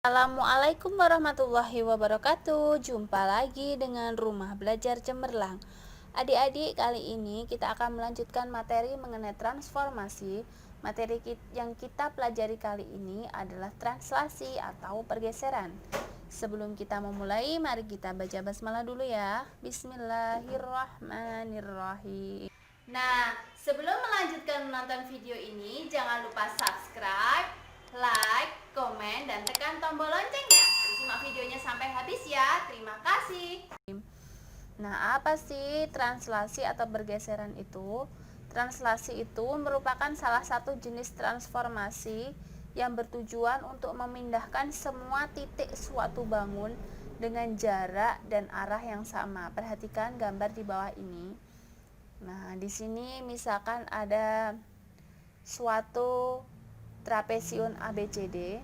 Assalamualaikum warahmatullahi wabarakatuh. Jumpa lagi dengan Rumah Belajar Cemerlang. Adik-adik, kali ini kita akan melanjutkan materi mengenai transformasi. Materi yang kita pelajari kali ini adalah translasi atau pergeseran. Sebelum kita memulai, mari kita baca basmalah dulu ya. Bismillahirrahmanirrahim. Nah, sebelum melanjutkan menonton video ini, jangan lupa subscribe, like, komen, dan tekan tombol loncengnya. Simak videonya sampai habis ya. Terima kasih. Nah, apa sih translasi atau bergeseran itu? Translasi itu merupakan salah satu jenis transformasi yang bertujuan untuk memindahkan semua titik suatu bangun dengan jarak dan arah yang sama. Perhatikan gambar di bawah ini. Nah, di sini misalkan ada suatu trapesium ABCD,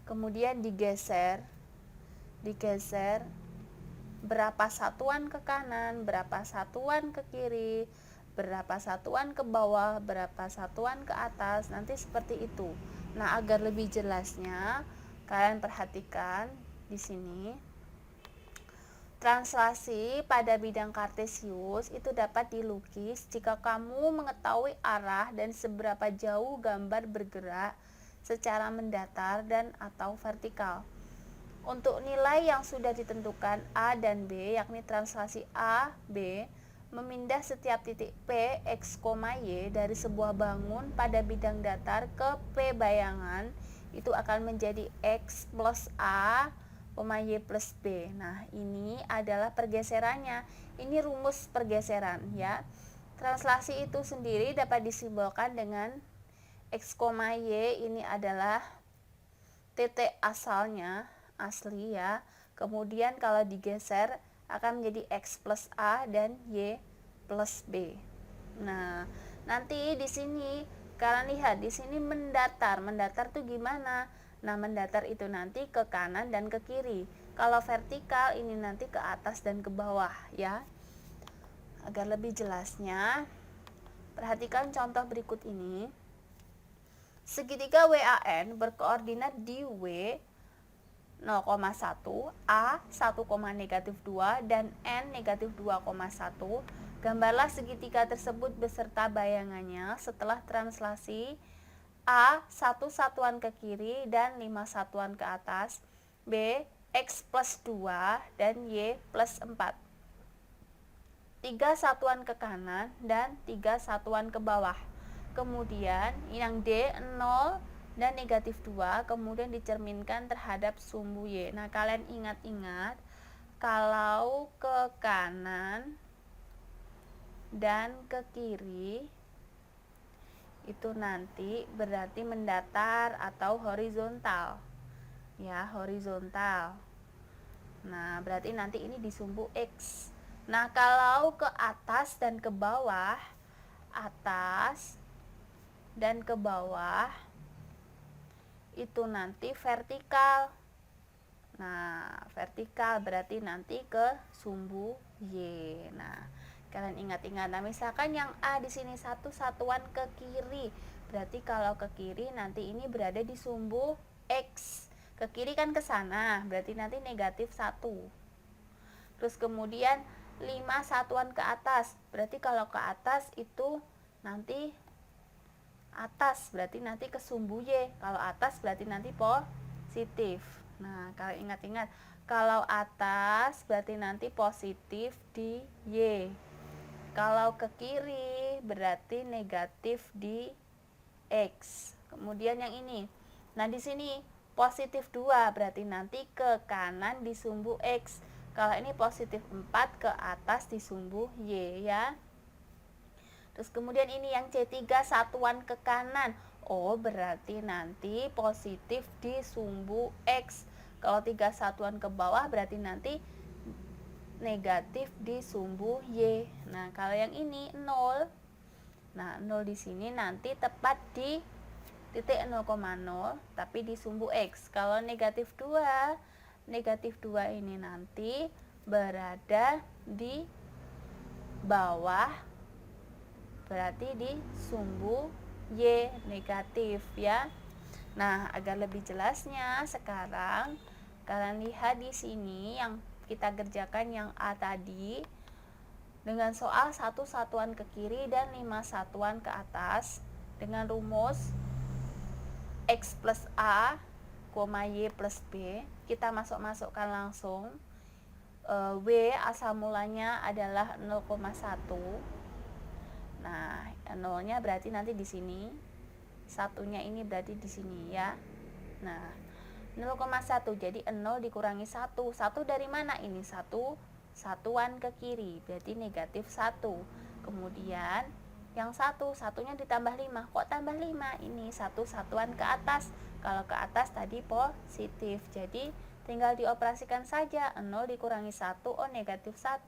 kemudian digeser berapa satuan ke kanan, berapa satuan ke kiri, berapa satuan ke bawah, berapa satuan ke atas, nanti seperti itu. Nah, agar lebih jelasnya, kalian perhatikan di sini. Translasi pada bidang kartesius itu dapat dilukis jika kamu mengetahui arah dan seberapa jauh gambar bergerak secara mendatar dan atau vertikal. Untuk nilai yang sudah ditentukan A dan B, yakni translasi A, B, memindah setiap titik P, X, Y dari sebuah bangun pada bidang datar ke P bayangan, itu akan menjadi X plus A, Y plus B. Nah, ini adalah pergeserannya. Ini rumus pergeseran ya. Translasi itu sendiri dapat disimbolkan dengan X, Y, ini adalah titik asalnya, asli ya. Kemudian kalau digeser akan menjadi X plus A dan Y plus B. Nah, nanti di sini kalian lihat di sini mendatar. Mendatar tuh gimana? Nah, mendatar itu nanti ke kanan dan ke kiri. Kalau vertikal ini nanti ke atas dan ke bawah ya. Agar lebih jelasnya, perhatikan contoh berikut ini. Segitiga WAN berkoordinat di W 0,1, A 1,-2 dan N -2,1. Gambarlah segitiga tersebut beserta bayangannya setelah translasi A 1 satuan ke kiri dan 5 satuan ke atas, B X plus 2 dan Y plus 4, 3 satuan ke kanan dan 3 satuan ke bawah. Kemudian yang D 0 dan -2 kemudian dicerminkan terhadap sumbu Y. Nah, kalian ingat-ingat kalau ke kanan dan ke kiri itu nanti berarti mendatar atau horizontal. Ya, horizontal. Nah, berarti nanti ini di sumbu X. Nah, kalau ke atas dan ke bawah, atas dan ke bawah itu nanti vertikal. Nah, vertikal berarti nanti ke sumbu Y. Nah, kalian ingat-ingat. Nah, misalkan yang A di sini satu satuan ke kiri, berarti kalau ke kiri nanti ini berada di sumbu X. Ke kiri kan ke sana, berarti nanti -1. Terus kemudian 5 satuan ke atas, berarti kalau ke atas itu nanti atas, berarti nanti ke sumbu Y. Kalau atas berarti nanti positif. Nah, kalau ingat-ingat, kalau atas berarti nanti positif di Y. Kalau ke kiri berarti negatif di X. Kemudian yang ini. Nah, di sini positif 2 berarti nanti ke kanan di sumbu X. Kalau ini positif 4 ke atas di sumbu Y ya. Terus kemudian ini yang C3 satuan ke kanan. Oh, berarti nanti positif di sumbu X. Kalau 3 satuan ke bawah berarti nanti negatif di sumbu Y. Nah, kalau yang ini 0. Nah, 0 di sini nanti tepat di titik 0,0 tapi di sumbu X. Kalau negatif 2, negatif 2 ini nanti berada di bawah, berarti di sumbu Y negatif ya. Nah, agar lebih jelasnya sekarang kalian lihat di sini yang kita kerjakan yang A tadi dengan soal 1 satuan ke kiri dan 5 satuan ke atas dengan rumus X plus A, Y plus B. Kita masukkan langsung. W asal mulanya adalah 0,1. Nah, nolnya berarti nanti di sini. Satunya ini berarti di sini ya. Nah, 0,1 jadi 0 dikurangi 1. 1 dari mana ini? 1 satuan ke kiri, berarti negatif 1. Kemudian yang satunya ditambah 5. Kok tambah 5? Ini 1 satuan ke atas. Kalau ke atas tadi positif. Jadi tinggal dioperasikan saja. 0 dikurangi 1, oh negatif 1.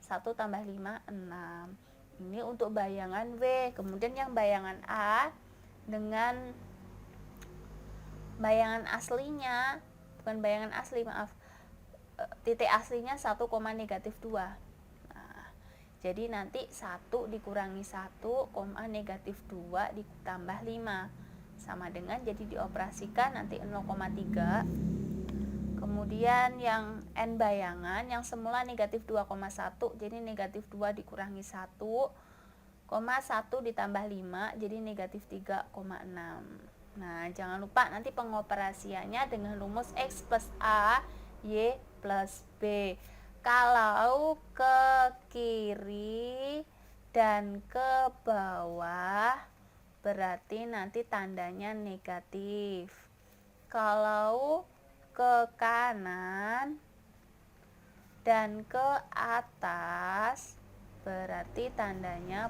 1 tambah 5, 6. Ini untuk bayangan W. Kemudian yang bayangan A dengan bayangan aslinya, bukan bayangan asli, maaf, titik aslinya 1, negatif 2. Nah, jadi nanti 1 dikurangi 1, negatif 2 ditambah 5 sama dengan, jadi dioperasikan nanti 0,3. Kemudian yang N bayangan yang semula negatif 2,1, jadi negatif 2 dikurangi 1, 1 ditambah 5 jadi negatif 3,6. Nah, jangan lupa nanti pengoperasiannya dengan rumus X plus A, Y plus B. Kalau ke kiri dan ke bawah berarti nanti tandanya negatif. Kalau ke kanan dan ke atas berarti tandanya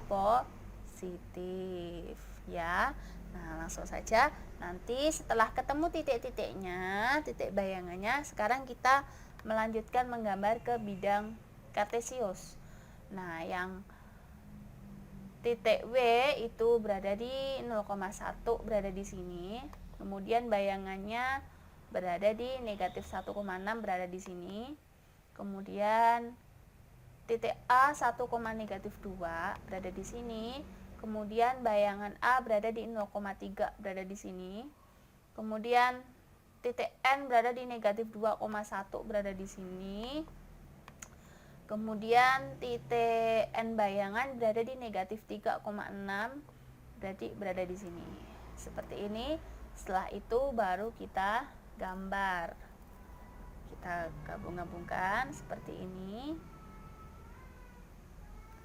positif ya. Nah, langsung saja nanti setelah ketemu titik-titiknya, titik bayangannya, sekarang kita melanjutkan menggambar ke bidang kartesius. Nah, yang titik W itu berada di 0,1, berada di sini. Kemudian bayangannya berada di negatif 1,6, berada di sini. Kemudian titik A 1, negatif 2 berada di sini. Kemudian bayangan A berada di 0,3, berada di sini. Kemudian titik N berada di negatif 2,1, berada di sini. Kemudian titik N bayangan berada di negatif 3,6, berarti berada di sini. Seperti ini. Setelah itu baru kita gambar. Kita gabung-gabungkan seperti ini.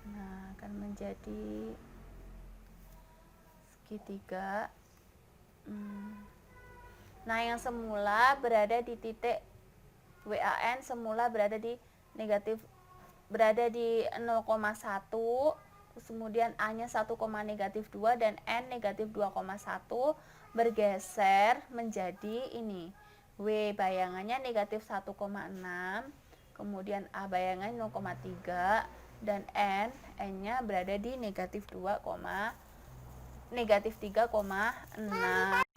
Nah, akan menjadi segitiga. Nah, yang semula berada di titik WAN semula berada di negatif, berada di 0,1, terus kemudian A-nya 1, negatif 2 dan N negatif 2,1 bergeser menjadi ini. W bayangannya negatif 1,6, kemudian A bayangan 0,3 dan N-nya berada di negatif 3,6.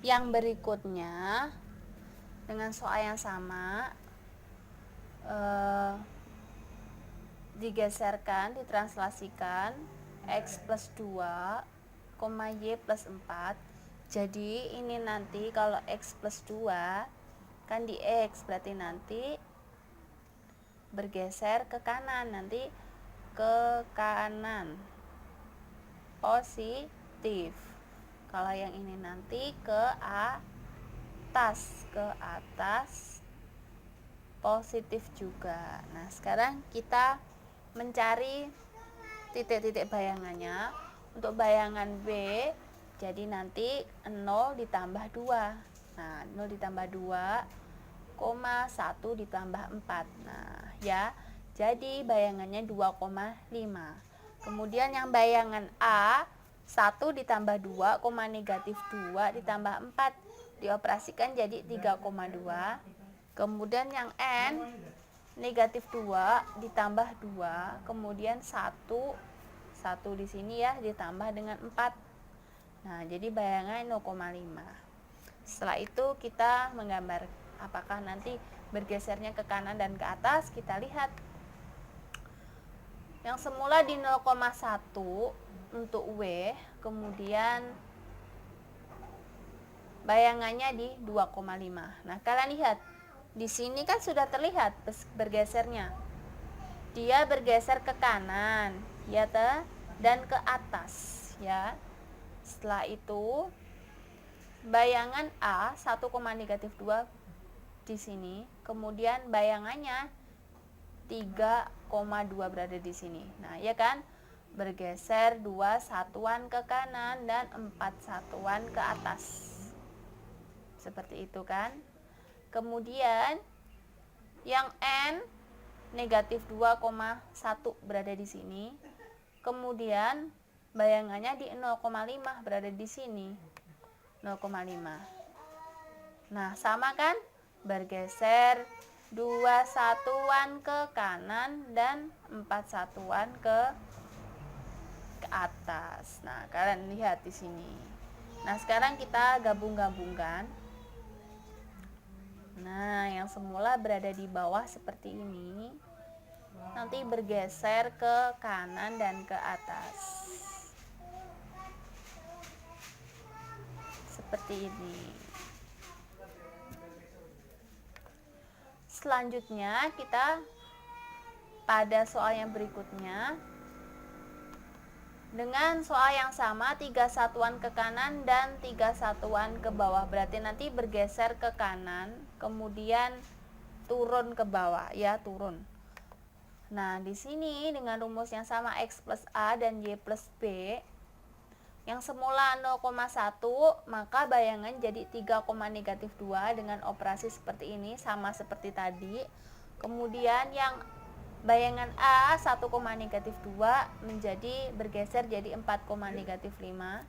Yang berikutnya dengan soal yang sama, digeserkan, ditranslasikan X plus 2, Y plus 4. Jadi ini nanti kalau X plus 2 kan di X, berarti nanti bergeser ke kanan, nanti ke kanan positif. Kalau yang ini nanti ke atas positif juga. Nah, sekarang kita mencari titik-titik bayangannya. Untuk bayangan B, jadi nanti 0 ditambah 2. Nah, 0 ditambah 2, 1 ditambah 4. Nah, ya. Jadi bayangannya 2,5. Kemudian yang bayangan A 1 ditambah 2, negatif 2 ditambah 4 dioperasikan jadi 3,2. Kemudian yang N negatif 2 ditambah 2, kemudian 1 di sini ya ditambah dengan 4. Nah, jadi bayangan 0,5. Setelah itu kita menggambar apakah nanti bergesernya ke kanan dan ke atas. Kita lihat yang semula di 0,1 untuk W, kemudian bayangannya di 2,5. Nah, kalian lihat. Di sini kan sudah terlihat bergesernya. Dia bergeser ke kanan, ya teh, dan ke atas, ya. Setelah itu bayangan A 1,-2 di sini, kemudian bayangannya 3,2 berada di sini. Nah, ya kan? Bergeser 2 satuan ke kanan dan 4 satuan ke atas. Seperti itu kan? Kemudian yang N -2,1 berada di sini. Kemudian bayangannya di 0,5 berada di sini. 0,5. Nah, sama kan? Bergeser 2 satuan ke kanan dan 4 satuan ke atas. Nah, kalian lihat di sini. Nah, sekarang kita gabung-gabungkan. Nah, yang semula berada di bawah seperti ini, nanti bergeser ke kanan dan ke atas. Seperti ini. Selanjutnya kita pada soal yang berikutnya. Dengan soal yang sama, 3 satuan ke kanan dan 3 satuan ke bawah. Berarti nanti bergeser ke kanan, kemudian turun ke bawah, ya, turun. Nah, di sini dengan rumus yang sama X plus A dan Y plus B, yang semula 0,1, maka bayangan jadi 3,-2 dengan operasi seperti ini, sama seperti tadi. Kemudian yang bayangan A 1,-2 menjadi bergeser jadi 4,-5.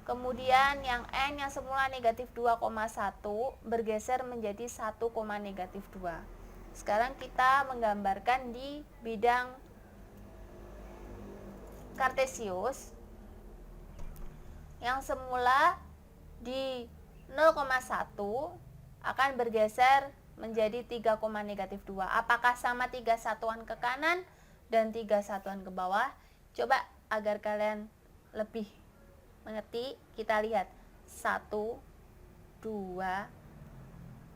Kemudian yang N yang semula -2,1 bergeser menjadi 1,-2. Sekarang kita menggambarkan di bidang kartesius. Yang semula di 0,1 akan bergeser menjadi 3,-2. Apakah sama 3 satuan ke kanan dan 3 satuan ke bawah? Coba agar kalian lebih mengerti, kita lihat 1, 2,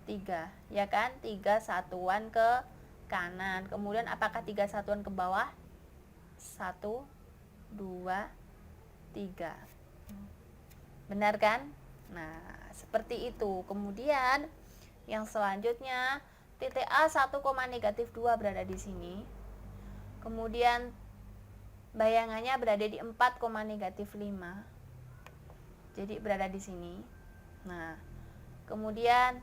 3, ya kan? 3 satuan ke kanan. Kemudian apakah 3 satuan ke bawah? 1, 2, 3. Benar kan? Nah, seperti itu. Kemudian yang selanjutnya, titik A 1,-2 berada di sini. Kemudian bayangannya berada di 4,-5. Jadi berada di sini. Nah, kemudian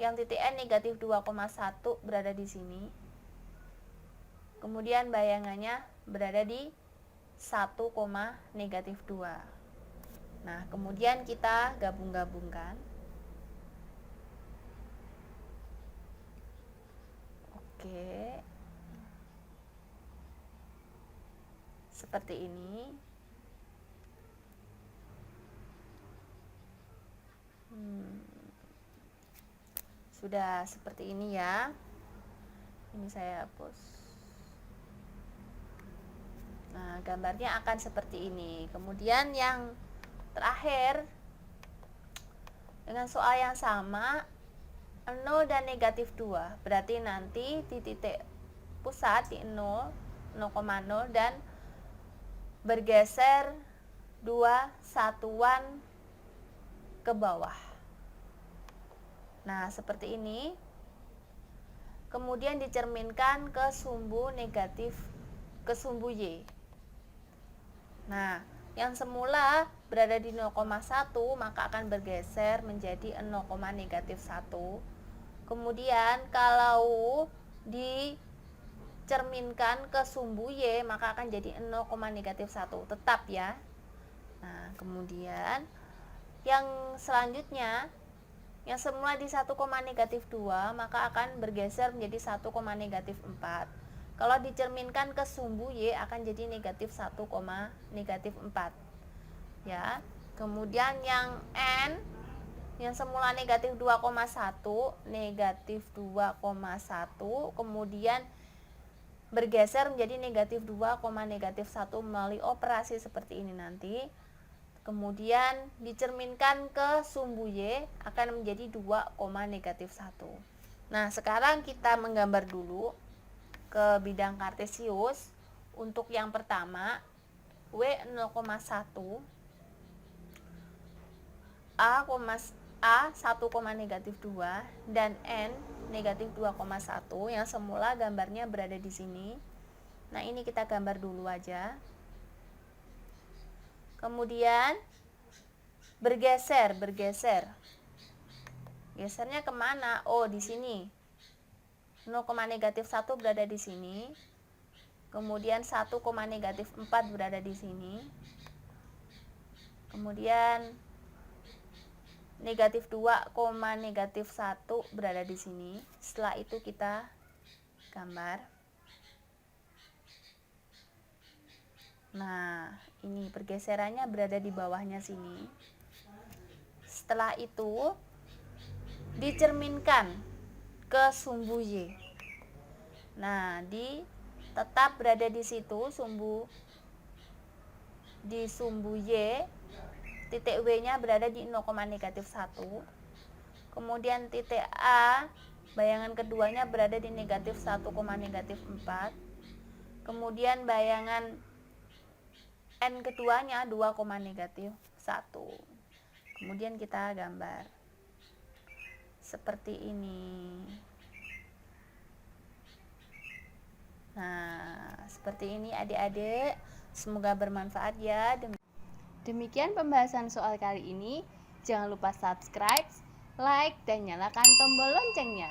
yang titik N -2,1 berada di sini. Kemudian bayangannya berada di 1,-2. Nah, kemudian kita gabung-gabungkan. Oke. Seperti ini. Sudah seperti ini ya. Ini saya hapus. Nah, gambarnya akan seperti ini. Kemudian yang terakhir, dengan soal yang sama, 0 dan -2. Berarti nanti di titik pusat di 0, 0,0 dan bergeser 2 satuan ke bawah. Nah, seperti ini. Kemudian dicerminkan ke sumbu negatif, ke sumbu Y. Nah, yang semula berada di 0,1 maka akan bergeser menjadi 0,-1. Kemudian kalau dicerminkan ke sumbu Y maka akan jadi 0,-1 tetap ya. Nah, kemudian yang selanjutnya, yang semula di 1,-2 maka akan bergeser menjadi 1,-4. Kalau dicerminkan ke sumbu Y akan jadi -1,-4. Ya. Kemudian yang N yang semula -2,1, -2,1 kemudian bergeser menjadi -2,-1 melalui operasi seperti ini nanti. Kemudian dicerminkan ke sumbu Y akan menjadi 2, negatif 1. Nah, sekarang kita menggambar dulu ke bidang kartesius. Untuk yang pertama, W 0,1, A 1, negatif 2, dan N negatif 2,1 yang semula gambarnya berada di sini. Nah, ini kita gambar dulu aja. Kemudian bergeser. Gesernya kemana? Oh, di sini. 0, negatif 1 berada di sini. Kemudian 1, negatif 4 berada di sini. Kemudian negatif 2, negatif 1 berada di sini. Setelah itu kita gambar. Nah, ini pergeserannya berada di bawahnya sini. Setelah itu dicerminkan ke sumbu Y. Nah, tetap berada di situ sumbu Y. Titik W-nya berada di 0, negatif 1. Kemudian titik A, bayangan keduanya berada di negatif 1, negatif 4. Kemudian bayangan N keduanya 2, negatif 1. Kemudian kita gambar seperti ini. Nah, seperti ini adik-adik. Semoga bermanfaat ya. Demikian pembahasan soal kali ini. Jangan lupa subscribe, like, dan nyalakan tombol loncengnya.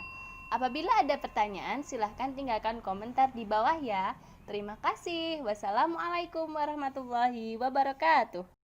Apabila ada pertanyaan, silahkan tinggalkan komentar di bawah ya. Terima kasih. Wassalamualaikum warahmatullahi wabarakatuh.